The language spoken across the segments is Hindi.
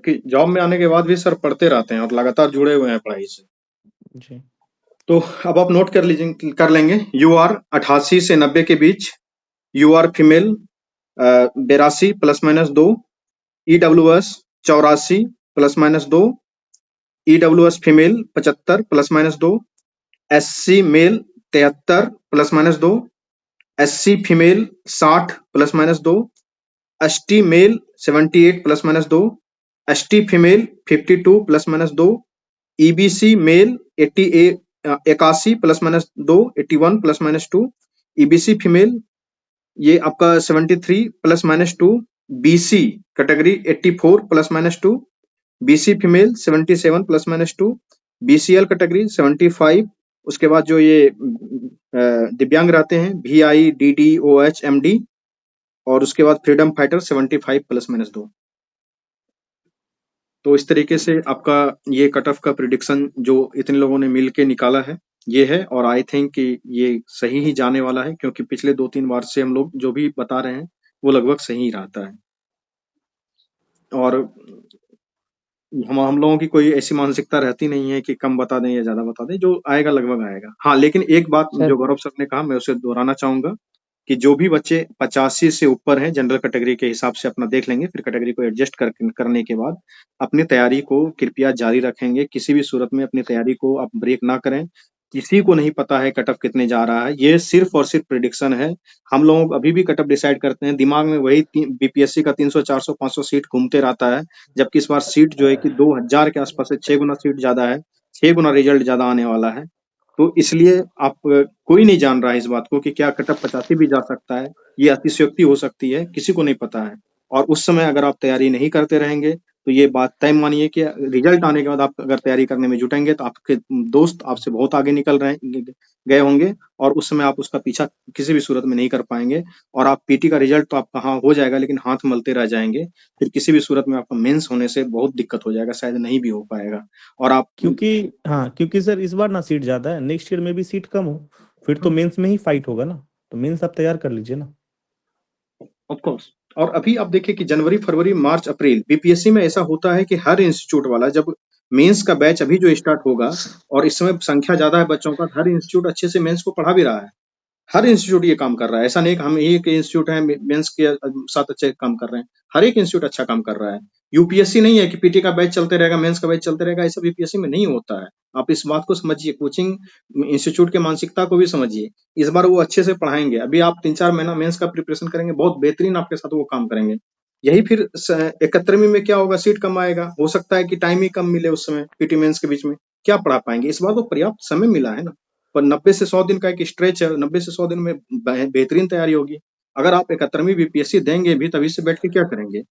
जबकि जॉब में आने के बाद भी सर पढ़ते रहते हैं और लगातार जुड़े हुए हैं पढ़ाई से। जी। तो अब आप नोट कर लेंगे, यू आर 88 से 90 के बीच, U R female 82 plus minus 2, EWS 84 plus minus 2, EWS female 75 plus minus 2, SC male 73 plus minus 2, SC female 60 plus minus 2, ST male 78 plus minus 2, ST female 52 plus minus 2, EBC male 81 plus minus 2, 81 plus minus 2, EBC female ये आपका 73 plus minus 2, BC category 84 plus minus 2, BC female 77 plus minus 2, BCL category 75, उसके बाद जो ये दिव्यांग रहते हैं VI DDOH MD, और उसके बाद फ्रीडम फाइटर 75 प्लस माइनस 2। तो इस तरीके से आपका ये कट ऑफ का प्रिडिक्शन जो इतने लोगों ने मिल के निकाला है ये है, और आई थिंक कि ये सही ही जाने वाला है, क्योंकि पिछले 2-3 बार से हम लोग जो भी बता रहे हैं वो लगभग सही रहता है। और हम लोगों की कोई ऐसी मानसिकता रहती नहीं है कि कम बता दें या ज्यादा बता दें, जो आएगा लगभग आएगा। हाँ, लेकिन एक बात सर जो गौरव सर ने कहा मैं उसे दोहराना चाहूंगा कि जो भी बच्चे 85 से ऊपर हैं जनरल कैटेगरी के हिसाब से अपना देख लेंगे, फिर कैटेगरी को एडजस्ट करने के बाद अपनी तैयारी को कृपया जारी रखेंगे। किसी भी सूरत में अपनी तैयारी को आप ब्रेक ना करें। किसी को नहीं पता है कट ऑफ कितने जा रहा है, ये सिर्फ और सिर्फ प्रिडिक्शन है। हम लोग अभी भी कट ऑफ डिसाइड करते हैं, दिमाग में वही बीपीएससी का 300 400 500 सीट घूमते रहता है, जबकि इस बार सीट जो है कि 2000 के आसपास है, 6 गुना सीट ज्यादा है, 6 गुना रिजल्ट ज्यादा आने वाला है। तो इसलिए आप कोई नहीं जान रहा है इस बात को कि क्या कट ऑफ 85 भी जा सकता है, ये अतिशयोक्ति हो सकती है, किसी को नहीं पता है। और उस समय अगर आप तैयारी नहीं करते रहेंगे तो ये बात तय मानिए कि रिजल्ट आने के बाद आप अगर तैयारी करने में जुटेंगे तो आपके दोस्त आपसे बहुत आगे निकल गए होंगे, और उस समय आप उसका पीछा किसी भी सूरत में नहीं कर पाएंगे। और आप पीटी का रिजल्ट तो आपका हाँ हो जाएगा, लेकिन हाथ मलते रह जाएंगे, फिर किसी भी सूरत में आपका मेंस होने से बहुत दिक्कत हो जाएगा, शायद नहीं भी हो पाएगा। और आप क्योंकि सर इस बार ना सीट ज्यादा है, नेक्स्ट ईयर में भी सीट कम हो, फिर तो मेंस में ही फाइट होगा ना, तो मेंस आप तैयार कर लीजिए ना। Of course. और अभी आप देखिए कि जनवरी फरवरी मार्च अप्रैल बीपीएससी में ऐसा होता है कि हर इंस्टीट्यूट वाला जब मेंस का बैच अभी जो स्टार्ट होगा, और इस समय संख्या ज्यादा है बच्चों का, हर इंस्टीट्यूट अच्छे से मेंस को पढ़ा भी रहा है। हर इंस्टीट्यूट ये काम कर रहा है, ऐसा नहीं कि हम एक इंस्टीट्यूट है मेंस के साथ अच्छे काम कर रहे हैं, हर एक इंस्टीट्यूट अच्छा काम कर रहा है। यूपीएससी नहीं है कि पीटी का बैच चलते रहेगा मेंस का बैच चलते रहेगा, ऐसा यूपीएससी में नहीं होता है। आप इस बात को समझिए, कोचिंग इंस्टीट्यूट के मानसिकता को भी समझिए। इस बार वो अच्छे से पढ़ाएंगे, अभी आप 3-4 महीना मेंस का प्रिपरेशन करेंगे, बहुत बेहतरीन आपके साथ वो काम करेंगे। यही फिर 71वीं में क्या होगा, सीट कम आएगा, हो सकता है कि टाइम ही कम मिले उस समय पीटी मेंस के बीच में, क्या पढ़ा पाएंगे। इस बार तो पर्याप्त समय मिला है ना, पर 90 से 100 दिन का एक स्ट्रेच है, 90 से 100 दिन में बेहतरीन तैयारी होगी। अगर आप 71वीं बीपीएससी देंगे भी तभी से बैठ के क्या करेंगे।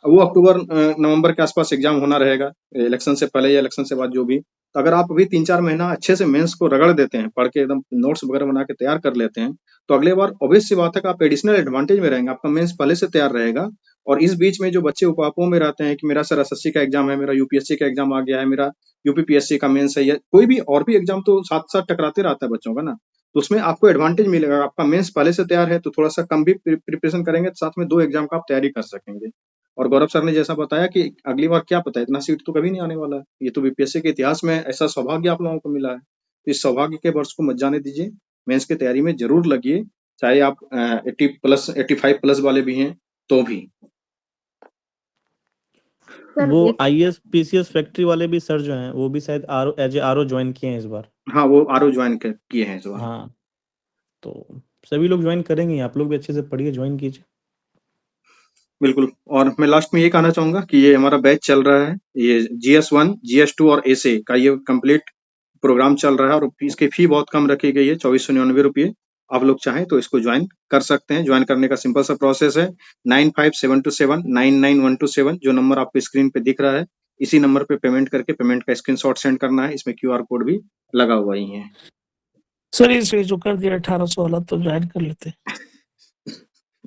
वो अक्टूबर नवंबर के आसपास एग्जाम होना रहेगा, इलेक्शन से पहले या इलेक्शन से बाद जो भी। तो अगर आप अभी 3-4 महीना अच्छे से मेंस को रगड़ देते हैं, पढ़ के एकदम नोट्स वगैरह बना के तैयार कर लेते हैं, तो अगले बार ऑब्वियस सी बात है कि आप एडिशनल एडवांटेज में रहेंगे, आपका मेंस पहले से तैयार रहेगा। और इस बीच में जो बच्चे उपापों में रहते हैं कि मेरा सर एसएससी का एग्जाम है, मेरा यूपीएससी का एग्जाम आ गया है, मेरा यूपीपीएससी का मेंस है, या कोई भी और भी एग्जाम तो साथ साथ टकराते रहता है बच्चों का ना, तो उसमें आपको एडवांटेज मिलेगा। आपका मेंस पहले से तैयार है तो थोड़ा सा कम भी प्रिपरेशन करेंगे तो साथ में 2 एग्जाम का आप तैयारी कर सकेंगे। और गौरव सर ने जैसा बताया कि अगली बार क्या पता है, इतना सीट तो कभी नहीं आने वाला है, ये तो बीपीएससी के इतिहास में ऐसा सौभाग्य आप लोगों को मिला है। तो इस सौभाग्य के वर्ष को मत जाने दीजिए, मेंस की तैयारी में जरूर लगिए, चाहे आप 85 प्लस वाले भी हैं तो भी। वो आईएएस पीसीएस फैक्ट्री वाले भी सर जो हैं वो भी शायद एज ए आरओ ज्वाइन किए हैं इस बार। हाँ, वो आरओ ज्वाइन किए हैं इस बार। हाँ, तो सभी लोग ज्वाइन करेंगे, आप लोग भी अच्छे से पढ़िए, ज्वाइन कीजिए। बिल्कुल। और मैं लास्ट में ये कहना चाहूंगा कि ये हमारा बैच चल रहा है, ये GS1 GS2 और एसे का ये कंप्लीट प्रोग्राम चल रहा है, और इसकी फी बहुत कम रखी गई है, 2499 रुपये। आप लोग चाहें तो इसको ज्वाइन कर सकते हैं। ज्वाइन करने का सिंपल सा प्रोसेस है, 9572799127, जो नंबर आपको स्क्रीन पे दिख रहा है, इसी नंबर पे पेमेंट करके पेमेंट का स्क्रीनशॉट सेंड करना है। इसमें QR कोड भी लगा हुआ ही है। सर इस जो कर दिया 1800 वाला तो ज्वाइन कर लेते।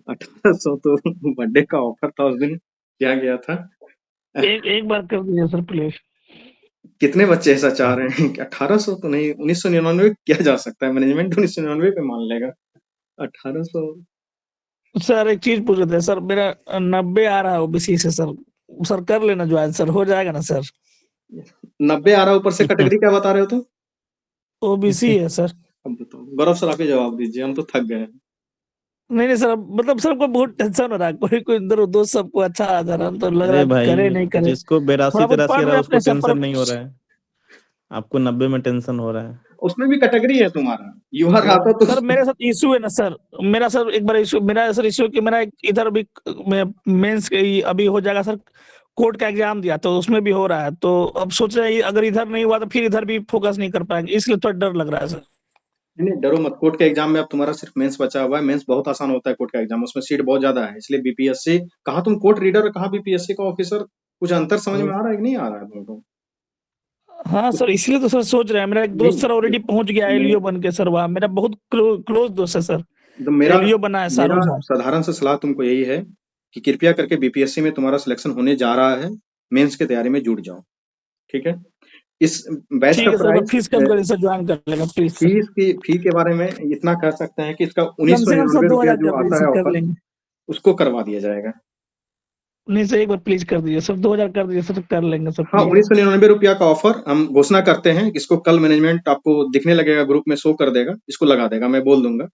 1800 तो बर्थडे का ऑफर था उस दिन, क्या गया था। एक बार कर दीजिए सर प्लीज। कितने बच्चे ऐसा चाह रहे हैं कि 1800 तो नहीं, 1999 किया जा सकता है, मैनेजमेंट 1999 पे मान लेगा। 1800। सर एक चीज पूछ रहे थे सर, मेरा 90 आ रहा है ओबीसी से सर, सर कर लेना ज्वाइन सर, हो जाएगा ना सर। 90 आ रहा है ऊपर से, कैटेगरी क्या बता रहे हो तुम? ओबीसी है सर। अब बताओ गौरव सर, आप ही जवाब दीजिए, हम तो थक गए हैं। नहीं सर, मतलब सर को बहुत टेंशन हो रहा है, कोई इधर दोस्त सबको अच्छा आ जा रहा है, तो लग रहा अरे है करे भाई, नहीं करे। जिसको 82 थोड़ा बहुत 83 पढ़ आ रहा रहे है हैं उसको अपने सब पर। टेंशन नहीं हो रहा है, आपको 90 में टेंशन हो रहा है। उसमें भी कैटेगरी है तुम्हारा, यू आर आता तो सर मेरे साथ इशू है ना सर, मेरा सर एक बार इशू, मेरा सर इशू कि मेरा इधर भी मेंस अभी हो जाएगा सर, कोर्ट का एग्जाम दिया तो उसमें भी हो रहा है, तो अब सोच रहे हैं अगर इधर नहीं हुआ तो फिर इधर भी फोकस नहीं कर पाएंगे, इसलिए थोड़ा डर लग रहा है सर। नहीं नहीं, डरो मत, कोर्ट के एग्जाम में अब तुम्हारा सिर्फ मेंस बचा हुआ है। मेंस बहुत आसान होता है, कोर्ट का एग्जाम उसमें सीट बहुत ज्यादा है, इसलिए बीपीएससी कहा तुम कोर्ट रीडर और कहा बीपीएससी का ऑफिसर, कुछ अंतर समझ में आ रहा है कि नहीं आ रहा है तुमको? हाँ सर, इसलिए तो सर सोच रहे हैं, मेरा एक दोस्त सर ऑलरेडी पहुंच गया है एलईओ बन के सर, वहाँ मेरा बहुत क्लोज दोस्त है सर, तो मेरा एलईओ बना है मेरा सारों साहब। साधारण सा सलाह तुमको यही है कि कृपया करके बीपीएससी में तुम्हारा सिलेक्शन होने जा रहा है, मेंस की तैयारी में जुट जाओ, ठीक है? इस बैच ठीक का है सर, प्राइस, फीस कम करिए सर, ज्वाइन कर लेगा प्लीज सर। फी के बारे में इतना कह सकते हैं कि इसका कम से कम सर 1999 रुपया 2000 जो कर दीजिए आता सर, है कर ऑफर, लेंगे। उसको करवा दिया जाएगा। नहीं सर, एक बार प्लीज कर दीजिए सर, 2000 कर दीजिए सर, कर लेंगे सर हाँ, प्लीज। 1999 रुपया का ऑफर हम घोषणा करते हैं। इसको कल मैनेजमेंट आपको दिखने लगेगा, ग्रुप में शो कर देगा, इसको लगा देगा, मैं बोल दूंगा।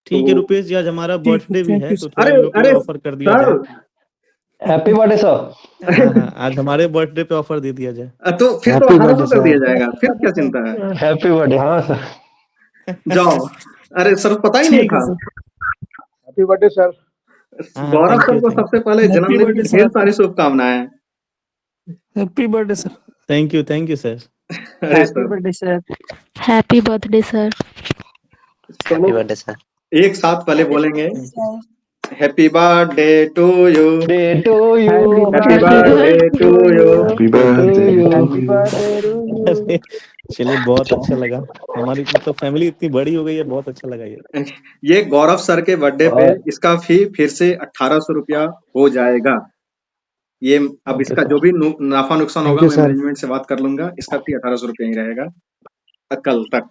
ठीक है तो रुपेश जी, आज हमारा ठीक है, बर्थडे भी थैंक है यू तो सर। थोड़ा अरे इन लोग के लिए अरे ऑफर कर दिया सर, जाए। Happy birthday sir. हाँ हाँ, आज हमारे बर्थडे पे ऑफर दे दिया जाए। तो फिर तो हैप्पी 1800 बर्थडे कर दिया सर। जाएगा, फिर क्या चिंता है? हैप्पी बर्थडे, हाँ सर। जाओ। अरे सर, पता ही नहीं ठीक है था। Sir, happy birthday sir. हाँ हाँ, गौरव थैंक सर यू को थैंक सबसे पहले हैप्पी जन्मदिन की बर्थडे सर ढेर आपको, सारी शुभकामनाएं। Happy birthday sir. Thank you sir. अरे happy sir, birthday sir. Happy birthday sir. चलो हैप्पी बर्थडे सर। एक साथ पहले बोलेंगे, happy birthday to you, day to you. Happy birthday to you. Happy to birthday you. to happy you. Birthday to अरे चलिए, बहुत अच्छा लगा, हमारी मतलब फैमिली इतनी बड़ी हो गई है, बहुत अच्छा लगा ये। ये गौरव सर के बर्थडे पे और इसका फी फिर से 1800 रुपया हो जाएगा। ये अब ओके इसका सर, जो भी नाफा नुकसान थैंक होगा यू मैं सर। मैनेजमेंट से बात कर लूंगा, इसका फी 1800 रुपया ही रहेगा कल तक।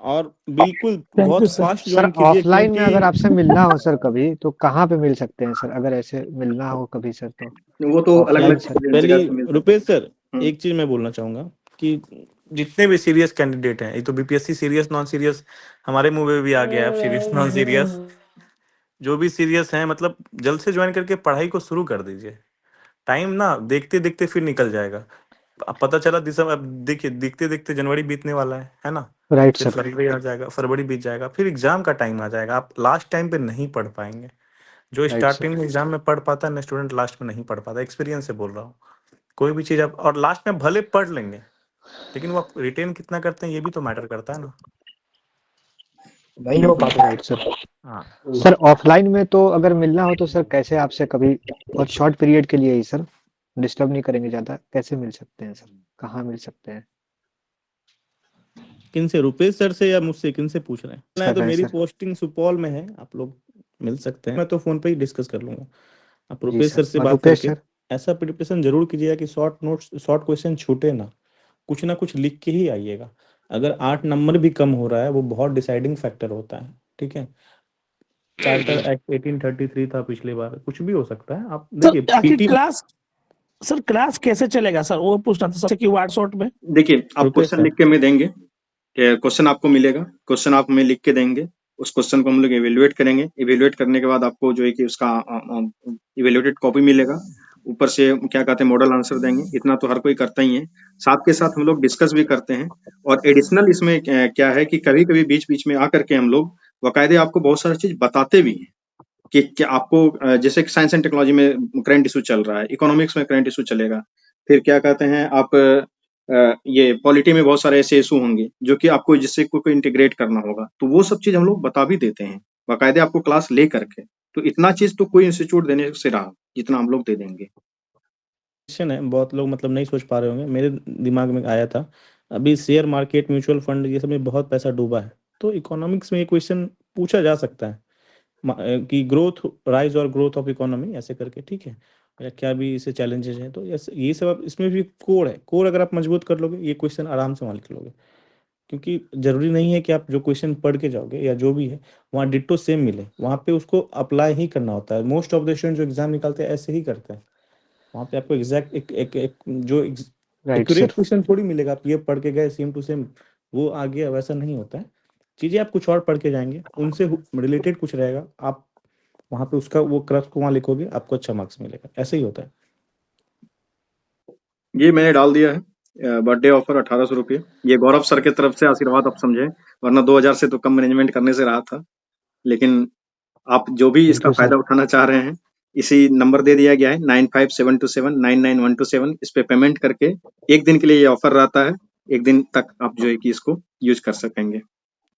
और बिल्कुल थैंक यू बहुत सर। फास्ट सर ज्वाइन कीजिए ऑफलाइन में अगर आपसे क्योंकि मिलना हो सर कभी तो कहाँ पे मिल सकते हैं सर, अगर ऐसे मिलना हो कभी सर तो वो तो अलग ऑफलाइन अलग सर। जगह पहली पे मिल सकते रुपेश हैं। सर, हम्म, एक चीज मैं बोलना चाहूंगा कि जितने भी सीरियस कैंडिडेट हैं, ये तो बीपीएससी सीरियस नॉन सीरियस हमारे मुंह में भी आ गया है, अब सीरियस नॉन सीरियस जो भी सीरियस हैं, मतलब जल्द से ज्वाइन करके पढ़ाई को शुरू कर दीजिए। टाइम ना देखते देखते फिर निकल जाएगा। अब पता चला दिसंबर, अब देखिए देखते देखते जनवरी बीतने वाला है ना? राइट फिर सर। फरवरी आ जाएगा, फरवरी बीत जाएगा, फिर एग्जाम का टाइम आ जाएगा, आप लास्ट टाइम पे नहीं पढ़ पाएंगे। जो राइट सर। स्टार्टिंग में एग्जाम में पढ़ पाता है ना स्टूडेंट, लास्ट में नहीं पढ़ पाता, एक्सपीरियंस से बोल रहा हूँ। कोई भी चीज आप और लास्ट में भले पढ़ लेंगे, लेकिन वो आप रिटेन कितना करते हैं ये भी तो मैटर करता है ना। नहीं हो पाता। Right sir. हाँ, सर ऑफलाइन में तो अगर मिलना हो तो सर कैसे आपसे कभी, बहुत शॉर्ट पीरियड के लिए ही सर, डिस्टर्ब नहीं करेंगे ज्यादा, कैसे मिल सकते हैं सर, कहाँ मिल सकते हैं? किन से, रुपेश सर से या मुझसे, किन से पूछ रहे हैं? कर तो रहे हैं मेरी सर। पोस्टिंग सुपौल में है, आप लोग मिल सकते हैं, मैं तो फोन पे ही डिस्कस कर लूंगा। आप जी रुपेश सर सर। से और बात रुपेश करके सर? ऐसा प्रिपरेशन जरूर कीजिएगा कि शॉर्ट नोट्स, शॉर्ट क्वेश्चन छूटे ना कुछ लिख के ही आइएगा। अगर 8 नंबर भी कम हो रहा है वो बहुत डिसाइडिंग फैक्टर होता है, ठीक है? चार्टर एक्ट 1833 था पिछले बार, कुछ भी हो सकता है। आप देखिए सर आखिर पीटी। क्लास, सर क्लास कैसे चलेगा सर, वो पूछना था सर कि व्हाट्सएप में। देखिए आप रुपेश क्वेश्चन सर, लिख के हमें देंगे, क्वेश्चन आपको मिलेगा, क्वेश्चन आप हमें लिख के देंगे, उस क्वेश्चन को हम लोग इवेल्युएट करेंगे। इवेल्युएट करने के बाद आपको जो है कि उसका इवेल्युएटेड कॉपी मिलेगा, ऊपर से क्या कहते हैं मॉडल आंसर देंगे। इतना तो हर कोई करता ही है, साथ के साथ हम लोग डिस्कस भी करते हैं। और एडिशनल इसमें क्या है कि कभी कभी बीच बीच में आकर के हम लोग बाकायदे आपको बहुत सारी चीज बताते भी हैं कि क्या आपको जैसे कि साइंस एंड टेक्नोलॉजी में करंट इशू चल रहा है, इकोनॉमिक्स में करंट इशू चलेगा, फिर क्या कहते हैं आप ये पॉलिटी में बहुत सारे ऐसे इशू होंगे जो कि आपको जिससे को इंटीग्रेट करना होगा, तो वो सब चीज हम लोग बता भी देते हैं बाकायदे आपको क्लास ले करके। तो इतना चीज तो कोई इंस्टीट्यूट देने से रहा जितना हम लोग दे देंगे। क्वेश्चन है, बहुत लोग मतलब नहीं सोच पा रहे होंगे, मेरे दिमाग में आया था। अभी शेयर मार्केट, म्यूचुअल फंड, ये सब में बहुत पैसा डूबा है, तो इकोनॉमिक्स में ये क्वेश्चन पूछा जा सकता है कि ग्रोथ, राइज और ग्रोथ ऑफ इकोनॉमी ऐसे करके, ठीक है? या क्या भी इसे चैलेंजेस हैं, तो ये सब आप, इसमें भी कोर है, कोर अगर आप मजबूत कर लोगे ये क्वेश्चन आराम से मान के लोगे। क्योंकि जरूरी नहीं है कि आप जो क्वेश्चन पढ़ के जाओगे या जो भी है वहाँ डिट्टो सेम मिले, वहाँ पे उसको अप्लाई ही करना होता है। मोस्ट ऑफ द स्टूडेंट जो एग्जाम निकालते हैं ऐसे ही करते हैं। वहाँ पे आपको एग्जैक्ट एक जो राइट एक्यूरेट सर। क्वेश्चन थोड़ी मिलेगा, आप ये पढ़ के गए सेम टू सेम वो आ गया, वैसा नहीं होता है। चीजें आप कुछ और पढ़ के जाएंगे, उनसे रिलेटेड कुछ रहेगा, आप वहाँ पे उसका वो क्रक्स को वहाँ लिखोगे, आपको अच्छा मार्क्स मिलेगा, ऐसे ही होता है। ये मैंने डाल दिया है बर्थडे ऑफर 1800 रुपये। ये गौरव सर की तरफ से आशीर्वाद आप समझे, वरना 2000 से तो कम मैनेजमेंट करने से रहा था। लेकिन आप जो भी थैंक इसका यू फायदा सर। उठाना चाह रहे हैं, इसी नंबर दे दिया गया है 9572799127। इस पे पेमेंट करके एक दिन के लिए ये ऑफर रहता है, एक दिन तक आप जो है कि इसको यूज कर सकेंगे।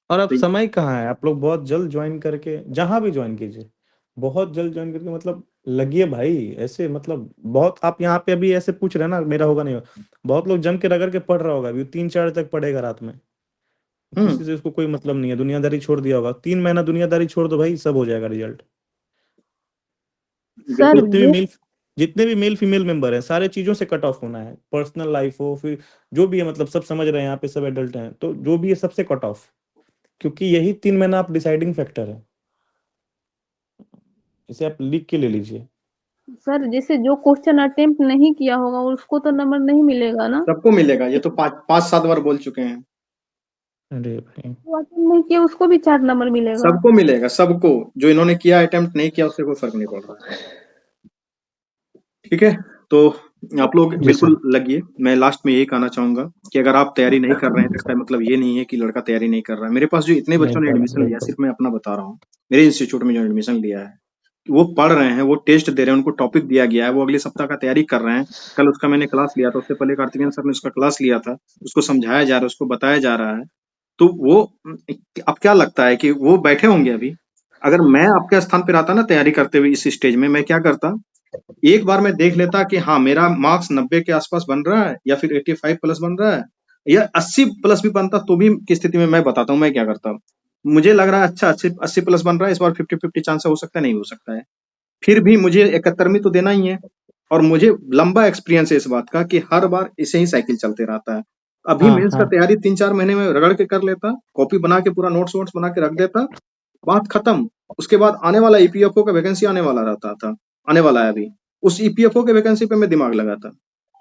और अब तो समय कहाँ है, आप लोग बहुत जल्द ज्वाइन करके जहां भी ज्वाइन कीजिए, बहुत जल्द ज्वाइन करके मतलब लगिए भाई, ऐसे मतलब बहुत आप यहाँ पे अभी ऐसे पूछ रहे हैं ना मेरा होगा नहीं होगा, बहुत लोग जम के रगड़ के पढ़ रहा होगा अभी, 3-4 तक पढ़ेगा रात में, किसी से इसको कोई मतलब नहीं है, दुनियादारी छोड़ दिया होगा, 3 महीना दुनियादारी छोड़ दो भाई, सब हो जाएगा रिजल्ट। सर जितने भी ये मेल जितने भी मेल फीमेल मेंबर हैं, सारे चीजों से कट ऑफ होना है, पर्सनल लाइफ हो फिर जो भी है, मतलब सब समझ रहे हैं यहाँ पे, सब एडल्ट हैं, तो जो भी है सबसे कट ऑफ, क्योंकि यही 3 महीना आप डिसाइडिंग फैक्टर है, इसे आप लिख के ले लीजिए। सर जैसे जो क्वेश्चन अटेम्प्ट नहीं किया होगा उसको तो नंबर नहीं मिलेगा ना? सबको मिलेगा, ये तो 5-7 बार बोल चुके हैं। अरे भाई जो अटेम्प्ट नहीं किया उसको भी 4 नंबर मिलेगा? सबको मिलेगा, सबको। जो इन्होंने किया अटेम्प्ट नहीं किया उससे कोई फर्क नहीं पड़ रहा है। ठीक है, तो आप लोग जी बिल्कुल सर। लगिए। मैं लास्ट में यही कहना चाहूंगा कि अगर आप तैयारी नहीं कर रहे हैं तो इसका मतलब ये नहीं है कि लड़का तैयारी नहीं कर रहा है। मेरे पास जो इतने नहीं बच्चों ने कर एडमिशन लिया, बिल्कुल सिर्फ मैं अपना बता रहा हूँ, मेरे इंस्टीट्यूट में जो एडमिशन लिया है, वो पढ़ रहे हैं, वो टेस्ट दे रहे हैं, उनको टॉपिक दिया गया है, वो अगले सप्ताह का तैयारी कर रहे हैं। कल उसका मैंने क्लास लिया था, उससे पहले कार्तिकेयन सर ने उसका क्लास लिया था, उसको समझाया जा रहा है, उसको बताया जा रहा है। तो वो अब क्या लगता है कि वो बैठे होंगे अभी? अगर मैं आपके स्थान पे रहता ना तैयारी करते हुए इस स्टेज में, मैं क्या करता, एक बार मैं देख लेता कि हाँ मेरा मार्क्स 90 के आसपास बन रहा है या फिर 85 प्लस बन रहा है या 80 प्लस भी बनता, तो भी की स्थिति में मैं बताता हूँ मैं क्या करता हूँ। मुझे लग रहा है अच्छा 80 प्लस बन रहा है, इस बार 50-50 चांस हो सकता है, नहीं हो सकता है, फिर भी मुझे 71वीं तो देना ही है। और मुझे लंबा एक्सपीरियंस है इस बात का कि हर बार इसे ही साइकिल चलते रहता है। अभी हाँ मेंस का हाँ तैयारी 3-4 महीने में रगड़ के कर लेता, कॉपी बना के पूरा नोट्स वोट्स बना के रख देता, बात खत्म। उसके बाद आने वाला ईपीएफओ का वैकेंसी आने वाला रहता था, आने वाला है अभी, उस ईपीएफओ के वैकेंसी पे मैं दिमाग लगाता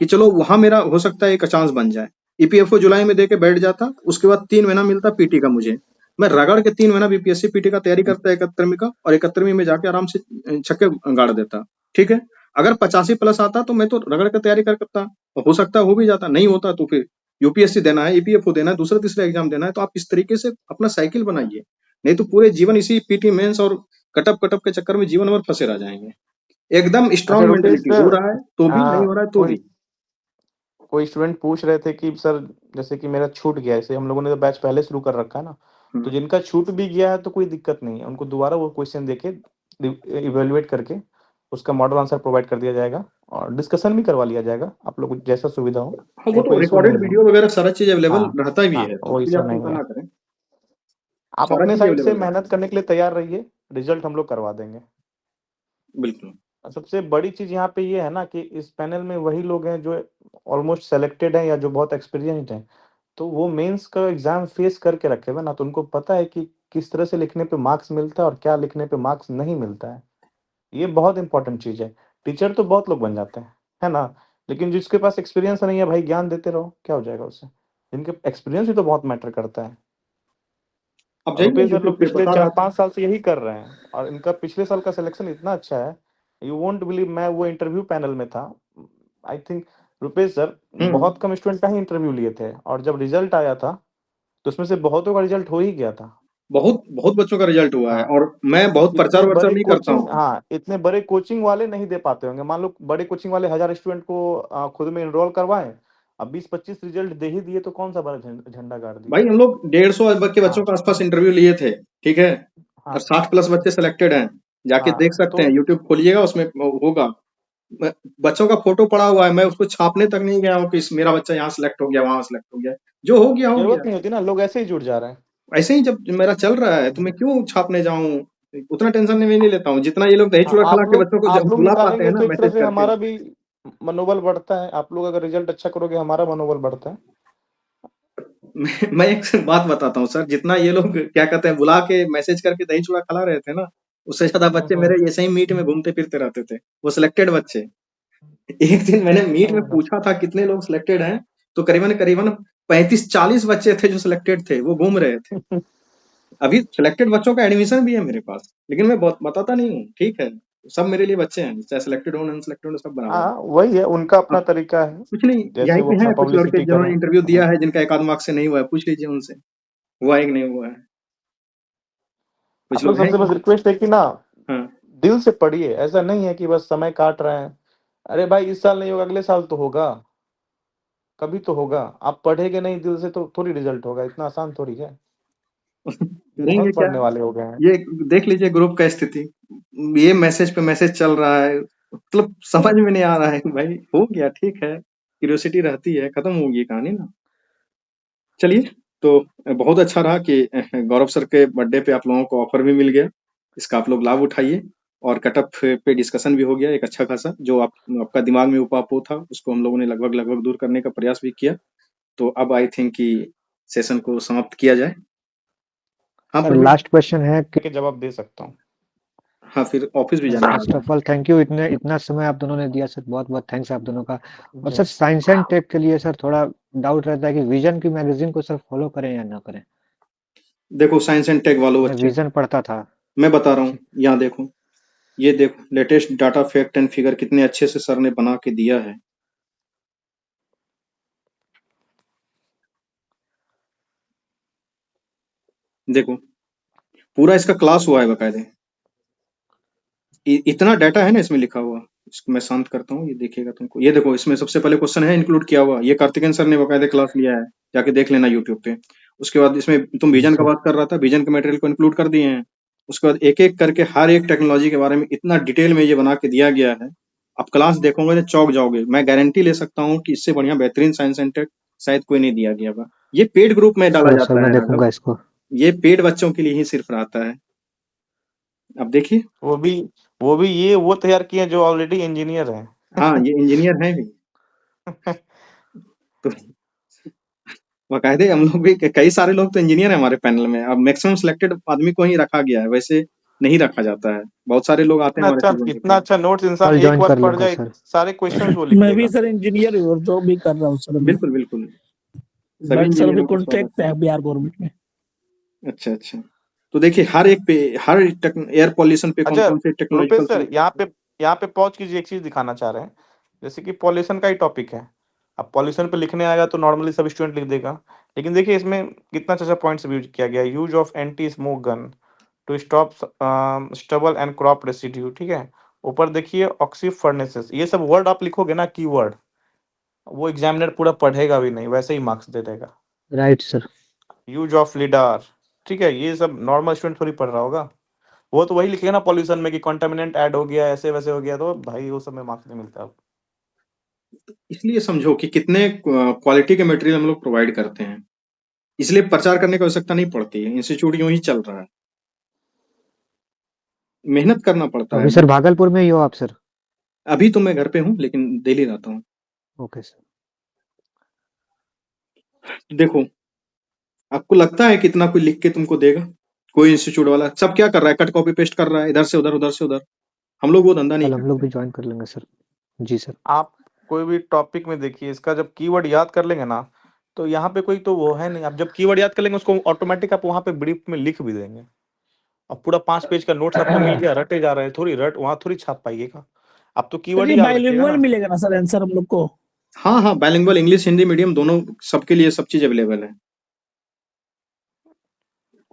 कि चलो वहां मेरा हो सकता है एक चांस बन जाए। ईपीएफओ जुलाई में देके बैठ जाता, उसके बाद 3 महीना मिलता पीटी का मुझे, मैं रगड़ के 3 महीना बीपीएससी पीटी का तैयारी करता 71वीं का, और 71वीं में जाके आराम से छक्के गाड़ देता। ठीक है, अगर 85 प्लस आता तो मैं तो रगड़ के तैयारी करता, हो सकता है हो भी जाता, नहीं होता तो फिर यूपीएससी देना है, ईपीएफओ देना है, दूसरा तीसरा एग्जाम देना है। तो आप इस तरीके से अपना साइकिल बनाइए, नहीं तो पूरे जीवन इसी पीटी मेंस और कटअप कटअप के चक्कर में जीवन भर फंसे रह जाएंगे। एकदम अच्छा स्ट्रांग रुपेश मेंटेलिटी, हो सर, रहा है तो भी, नहीं हो रहा है तो कोई भी। कोई स्टूडेंट पूछ रहे थे कि सर जैसे कि मेरा छूट गया, ऐसे हम लोगों ने तो बैच पहले शुरू कर रखा है ना, तो हम्म। जिनका छूट भी गया है तो कोई दिक्कत नहीं है, उनको दोबारा वो क्वेश्चन देके इवेलुएट करके उसका मॉडल आंसर प्रोवाइड कर दिया जाएगा और डिस्कशन भी करवा लिया जाएगा, आप लोग को जैसा सुविधा हो, हाँ, वो वो तो कोई इशू रिकॉर्डेड नहीं है। वीडियो वगैरह सारा चीज अवेलेबल हाँ रहता भी हाँ, है, तो वो उसके लिए इशू आप चिंता नहीं ना है, करें, आप सारा अपने चीज साइड से अवेलेबल रहता मेहनत करने के लिए तैयार रहिए, रिजल्ट हम लोग करवा देंगे। है। बिल्कुल। सबसे बड़ी चीज यहाँ पे ये है ना कि इस पैनल में वही लोग हैं जो ऑलमोस्ट सेलेक्टेड हैं या जो बहुत एक्सपीरियंस्ड हैं, तो वो मेंस का एग्जाम फेस करके रखे हुए ना, तो उनको पता है कि किस तरह से लिखने पे मार्क्स मिलता है और क्या लिखने पे मार्क्स नहीं मिलता है। ये बहुत इंपॉर्टेंट चीज है। टीचर तो बहुत लोग बन जाते हैं, है ना, लेकिन जिसके पास एक्सपीरियंस नहीं है भाई, ज्ञान देते रहो, क्या हो जाएगा उससे? इनके एक्सपीरियंस भी तो बहुत मैटर करता है। आप और जाइए रुपेश सर यूट्यूब लोग पे, पिछले बता रहा था। 4-5 साल से यही कर रहे हैं और इनका पिछले साल का सिलेक्शन इतना अच्छा है, यू वोंट बिलीव, मैं वो इंटरव्यू पैनल में था, आई थिंक रुपेश सर हम्म। बहुत कम स्टूडेंट का ही इंटरव्यू लिए थे और जब रिजल्ट आया था तो उसमें से बहुतों का रिजल्ट हो ही गया था। बहुत बहुत बच्चों का रिजल्ट हुआ है, हाँ, और मैं बहुत प्रचार इतने वर्चार बड़े नहीं करता कोचिंग, हूँ। हाँ इतने बड़े कोचिंग वाले नहीं दे पाते होंगे, मान लो बड़े कोचिंग वाले 1000 स्टूडेंट को खुद में एनरोल करवाएं, अब 20-25 रिजल्ट दे ही दिए तो कौन सा बड़ा झंडा गाड़ दिए। भाई हम लोग 150 के बच्चों हाँ के आसपास इंटरव्यू लिए थे, ठीक है, और हाँ 60 प्लस बच्चे सिलेक्टेड हैं, जाके देख हाँ सकते तो हैं, यूट्यूब खोलिएगा उसमें होगा। बच्चों का फोटो पड़ा हुआ है, मैं उसको छापने तक नहीं गया हूँ कि मेरा बच्चा यहाँ सिलेक्ट हो गया, वहां सिलेक्ट हो गया, जो हो गया हो जरूरत गया। नहीं होती ना, लोग ऐसे ही जुड़ जा रहे हैं। ऐसे ही जब मेरा चल रहा है तो मैं क्यों छापने जाऊं, उतना टेंशन मैं नहीं लेता हूँ जितना ये लोग दही हाँ, चूड़ा खिला के बच्चों को जब आप लोग बुला पाते हैं निकालेंगे ना तो एक तरह मैसेज से करके। हमारा भी मनोबल बढ़ता है, आप लोग अगर रिजल्ट अच्छा करोगे हमारा मनोबल बढ़ता है। मैं एक बात बताता हूँ सर, जितना ये लोग क्या कहते हैं बुला के मैसेज करके दही चूड़ा खिला रहे थे ना, उससे ज्यादा बच्चे हम्म। मेरे ऐसे ही मीट में घूमते फिरते रहते थे, वो सिलेक्टेड बच्चे। एक दिन मैंने मीट में और पूछा था कितने लोग सिलेक्टेड हैं, तो करीबन 35-40 बच्चे थे जो सिलेक्टेड थे, वो घूम रहे थे। अभी सिलेक्टेड बच्चों का एडमिशन भी है मेरे पास, लेकिन मैं बताता नहीं हूँ, ठीक है, सब मेरे लिए बच्चे हैं, चाहे सिलेक्टेड हो अनसिलेक्टेड हो, सब बराबर है। हाँ वही है, उनका अपना अब तरीका है, कुछ नहीं, जैसे यहीं वो पे अपना है कुछ लड़के पब्लिसिटी जिन्होंने करें। इंटरव्यू दिया है, जिनका एक आध मार्क्स से नहीं हुआ है, पूछ लीजिए उनसे हुआ है कि नहीं हुआ है। कुछ आप लोग लोग हैं सबसे बस रिक्वेस्ट है कि ना हाँ दिल से पढ़िए, ऐसा नहीं है कि बस समय काट रहे हैं। अरे भाई इस साल नहीं होगा अगले साल तो होगा, कभी तो होगा। आप पढ़ेंगे नहीं दिल से तो थोड़ी रिजल्ट होगा, इतना आसान थोड़ी है। करेंगे बहुत क्या, पढ़ने वाले हो गए हैं। ये देख लीजिए ग्रुप का स्थिति, ये मैसेज पे मैसेज चल रहा है, मतलब समझ में नहीं आ रहा है कि भाई हो गया ठीक है, क्यूरियोसिटी रहती है, खत्म होगी कहानी ना। चलिए, तो बहुत अच्छा रहा कि गौरव सर के बर्थडे पे आप लोगों को ऑफर भी मिल गया, इसका आप लोग लाभ उठाइए, और कटअप पे डिस्कशन भी हो गया एक अच्छा खासा, जो आपका दिमाग में उपापो था उसको हम लोगों ने लगभग दूर करने का प्रयास भी किया। तो अब आई थिंक कि सेशन को समाप्त किया जाए। हाँ सर प्रवीण, लास्ट क्वेश्चन है कि के जवाब दे सकता हूँ। हाँ फिर ऑफिस भी जाना फर्स्ट है। ऑफ ऑल थैंक यू, इतना समय आप दोनों ने दिया सर, बहुत बहुत थैंक्स आप दोनों का। और जी। सर साइंस एंड टेक के लिए सर थोड़ा डाउट रहता है कि विजन की मैगजीन को सर फॉलो करें या ना करें। देखो साइंस एंड टेक वालों मैं बच्चे, विजन पढ़ता था मैं बता रहा हूँ, जी। यहाँ देखो, ये देखो latest data fact and figure कितने अच्छे से सर ने बना के दिया है। देखो पूरा इसका क्लास हुआ है बकायदे, इतना डाटा है ना इसमें लिखा हुआ। इसको मैं शांत करता हूँ, ये देखिएगा तुमको, ये देखो इसमें सबसे पहले क्वेश्चन है इंक्लूड किया हुआ, ये कार्तिकेयन सर ने बकायदे क्लास लिया है, जाके देख लेना यूट्यूब पे। उसके बाद इसमें तुम जी विजन का सर। बात कर रहा था, विजन के मटेरियल को इंक्लूड कर दिए हैं। उसके बाद एक एक करके हर एक टेक्नोलॉजी के बारे में इतना डिटेल में ये बना के दिया गया है, आप क्लास देखोगे तो चौंक जाओगे। मैं गारंटी ले सकता हूँ कि इससे बढ़िया बेहतरीन साइंस एंड टेक शायद कोई नहीं दिया गया होगा। ये पेड ग्रुप में डाला श्योर सर, जाता मैं है राघव, देखूंगा इसको। ये पेड बच्चों के लिए ही सिर्फ रहता है। अब देखिए, वो भी वो तैयार किए हैं जो ऑलरेडी इंजीनियर हैं। हाँ ये इंजीनियर हैं भी, तो बाकायदे हम लोग भी कई सारे लोग तो इंजीनियर हैं हमारे पैनल में। अब मैक्सिमम सिलेक्टेड आदमी को ही रखा गया है, वैसे नहीं रखा जाता है, बहुत सारे लोग आते हैं हमारे स्टूडेंट इतना पे। अच्छा नोट्स इंसान कल एक ज्वाइन बार कर पढ़ लूंगा जाए, सर। सारे क्वेश्चंस वो लिख मैं भी देगा। सर इंजीनियर हूँ और जॉब भी कर रहा हूँ सर अभी, बिल्कुल बिल्कुल, सभी बट सर अभी इंजीनियरों का स्वागत कॉन्ट्रैक्ट है। है बिहार गवर्नमेंट में। अच्छा अच्छा, तो देखिए हर एक पे, हर एयर पॉल्यूशन पे कौन अच्छा कौन से रुपेश टेक्नोलॉजिकल सर, यहाँ पे पॉज कीजिए, एक चीज दिखाना चाह रहे हैं। जैसे कि पॉल्यूशन का ही टॉपिक है, अब पॉल्यूशन पे लिखने आएगा तो नॉर्मली सब स्टूडेंट लिख देगा, लेकिन देखिए इसमें कितना अच्छा पॉइंट्स यूज किया गया है। Use of anti smoke gun to stop stubble and crop residue, ठीक है। ऊपर देखिए ऑक्सी फर्नेसेस, ये सब वर्ड आप लिखोगे ना कीवर्ड, वो एग्जामिनर पूरा पढ़ेगा भी नहीं, वैसे ही मार्क्स दे देगा। Right sir. Use of lidar, ठीक है, ये सब नॉर्मल स्टूडेंट थोड़ी पढ़ रहा होगा। वो तो वही लिखेगा ना पॉल्यूशन में कि कंटामिनेंट ऐड हो गया, ऐसे वैसे हो गया, तो भाई वो सब में मार्क्स नहीं मिलता अब। इसलिए समझो कि कितने क्वालिटी के मटेरियल हम लोग प्रोवाइड करते हैं, इसलिए प्रचार करने की आवश्यकता नहीं पड़ती है, इंस्टीट्यूट यूं ही चल रहा है, मेहनत करना तो पड़ता है। अभी सर भागलपुर में ही हो आप सर? अभी तो मैं घर पे हूँ, लेकिन दिल्ली रहता हूँ। Okay sir. देखो आपको लगता है कि इतना कोई लिख के तुमको देगा, कोई इंस्टीट्यूट वाला सब क्या कर रहा है, कट कॉपी पेस्ट कर रहा है, इधर से उधर उधर से उधर। हम लोग वो धंधा नहीं कल हम लोग करते। भी ज्वाइन कर लेंगे सर। जी सर। आप कोई भी टॉपिक में देखिए, इसका जब कीवर्ड याद कर लेंगे ना, तो यहाँ पे कोई तो वो है नहीं, आप जब कीवर्ड याद कर लेंगे उसको ऑटोमेटिक आप वहाँ पे ब्रीफ में लिख भी देंगे। अब पूरा 5 पेज का नोट्स आपको मिल गया, रटे जा रहे हैं, थोड़ी रट वहाँ थोड़ी छाप पाइएगा, आप तो सर कीवर्ड ये ही याद रखिएगा बाइलिंगुअल ना। मिलेगा ना सर आंसर हम लोग को? हाँ हाँ, बाइलिंगुअल इंग्लिश हिंदी मीडियम दोनों, सबके लिए सब चीज अवेलेबल है।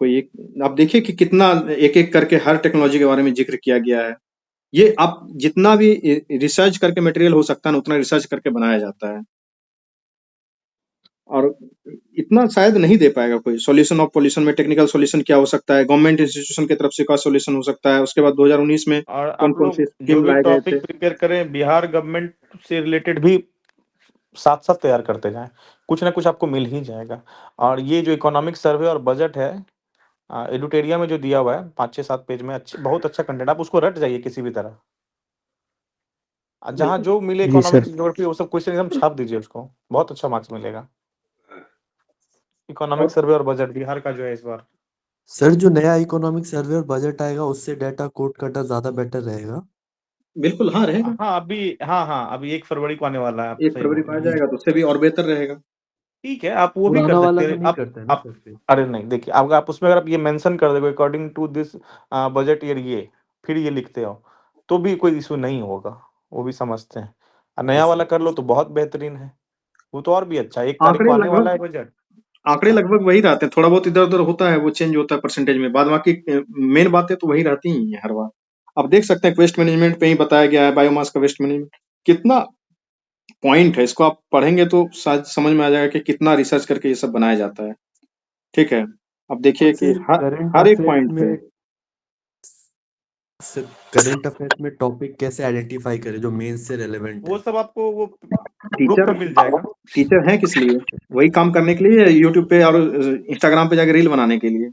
कोई एक, आप देखिए कि कितना एक एक करके हर टेक्नोलॉजी के बारे में जिक्र किया गया है। ये आप जितना भी रिसर्च करके मटेरियल हो सकता है ना, उतना रिसर्च करके बनाया जाता है, और इतना शायद नहीं दे पाएगा कोई। सॉल्यूशन ऑफ पॉल्यूशन में टेक्निकल सॉल्यूशन क्या हो सकता है, गवर्नमेंट इंस्टीट्यूशन की तरफ से क्या सॉल्यूशन हो सकता है, उसके बाद 2019 में और कौन आप कौन से लोग जो स्कीम भी लाए गए थे। टॉपिक प्रिपेयर करें, बिहार गवर्नमेंट से रिलेटेड भी साथ साथ तैयार करते जाएं, कुछ ना कुछ आपको मिल ही जाएगा। और ये जो इकोनॉमिक सर्वे और बजट है, एडुटेरिया में जो दिया हुआ है 5-6-7 पेज में, अच्छे बहुत अच्छा कंटेंट, आप उसको रट जाइए किसी भी तरह। जहाँ बिल्कुल जो मिले जी सर। इकोनॉमिक्स ज्योग्राफी वो सब क्वेश्चन एकदम छाप दीजिए उसको, बहुत अच्छा मार्क्स मिलेगा। इकोनॉमिक और सर्वे और बजट बिहार का जो है इस बार। सर जो नया इकोनॉमिक सर्वे और बजट आएगा उससे डाटा कोड कटा ज्यादा बेटर रहेगा। बिल्कुल, हाँ, रहेगा। हाँ, अभी 1 फरवरी को आने वाला है, आप 1 सही फरवरी बोल को आ रहे हैं। जाएगा तो उससे भी और बेहतर रहेगा। ठीक है, आप वो भी कर पुराना वाला सकते में हैं। नहीं करते हैं ना आप सर फिर? अरे नहीं, देखिए अगर आप उसमें अगर आप ये मेंशन कर दोगे according to this budget year ये, फिर ये लिखते हो, तो भी कोई इश्यू नहीं होगा, वो भी समझते हैं। नया यस वाला सर। कर लो तो बहुत बेहतरीन है, वो तो और भी अच्छा है। 1 तारीख आंकड़े को आने वाला है लगभग बजट। आंकड़े हाँ, लगभग वही रहते हैं, थोड़ा बहुत इधर-उधर होता है, वो चेंज होता है परसेंटेज में, बाद बाकी मेन बातें तो वही रहती ही हैं हर बार। आप देख सकते हैं वेस्ट मैनेजमेंट पे ही बताया गया है, बायोमास का वेस्ट मैनेजमेंट कितना पॉइंट है, इसको आप पढ़ेंगे तो शायद समझ में आ जाएगा कि कितना रिसर्च करके ये सब बनाया जाता है। ठीक है? अब देखिए कि सर करंट हर एक अफेयर्स पॉइंट पे में सर करंट अफेयर्स में टॉपिक कैसे आइडेंटिफाई करें जो मेंस से रेलेवेंट वो है? सब आपको वो ग्रुप टीचर में मिल जाएगा। टीचर हैं किस लिए? वही काम करने के लिए, यूट्यूब पे और इंस्टाग्राम पे जाके रील बनाने के लिए।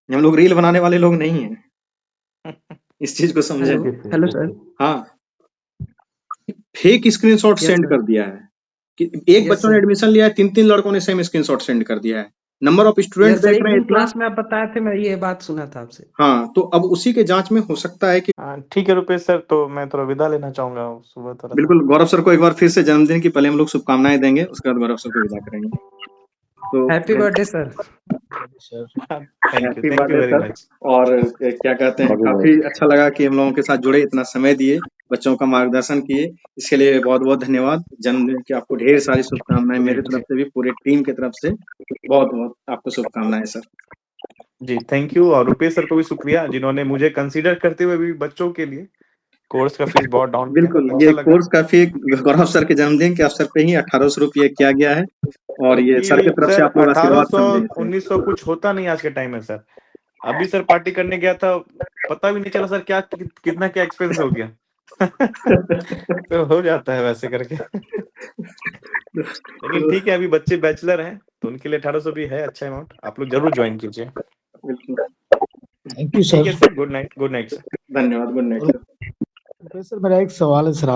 हम लोग रील बनाने वाले लोग नहीं हैं। इस चीज को समझें। Okay sir, hello okay. Sir. हाँ, fake screenshot yes send sir. कर दिया है कि एक यस बच्चों ने सर। एडमिशन लिया है, 3-3 लड़कों ने सेम स्क्रीनशॉट सेंड कर दिया है। Number of student yes sir, देख एक रहे हैं दिन इतना। क्लास में आप बताए थे, मैं ये बात सुना था आपसे। हाँ, तो अब उसी के जांच में हो सकता है कि ठीक है रुपेश सर, तो मैं थोड़ा विदा लेना चाहूंगा सुबह थोड़ा सा। बिल्कुल गौरव सर को एक बार फिर से जन्मदिन की पहले हम लोग शुभकामनाएं देंगे, उसके बाद गौरव सर को विदा करेंगे। तो happy birthday sir. Thank happy you birthday very sir. Much. और क्या कहते हैं, काफी अच्छा लगा कि हम लोगों के साथ जुड़े, इतना समय दिए, बच्चों का मार्गदर्शन किए, इसके लिए बहुत बहुत धन्यवाद। जन्मदिन की आपको ढेर सारी शुभकामनाएं मेरी तरफ से भी, पूरे टीम की तरफ से बहुत बहुत आपको शुभकामनाएं सर। जी थैंक यू, और रुपेश सर को भी शुक्रिया जिन्होंने मुझे कंसीडर करते हुए भी बच्चों के लिए कोर्स का फीस बहुत डाउन किया। बिल्कुल, अच्छा ये लगा। कोर्स काफी गौरव सर के जन्मदिन के अवसर पे ही 1800 रुपये किया गया है, और ये सर की तरफ से सर आप लोग आशीर्वाद 1800 समझे इसे। 1900 कुछ होता नहीं आज के टाइम में सर। अभी सर पार्टी करने गया था, पता भी नहीं चला सर क्या कितना क्या एक्सपेंस हो गया। तो हो जाता है वैसे करके। लेकिन ठीक है, अभी बच्चे बैचलर हैं तो उनके लिए 1800 भी है अच्छा अमाउंट, आप लोग जरूर ज्वाइन कीजिए। बिल्कुल, थैंक यू ठीक है sir. Sir, good night sir. धन्यवाद, गुड नाइट सर। सर मेरा एक सवाल है सर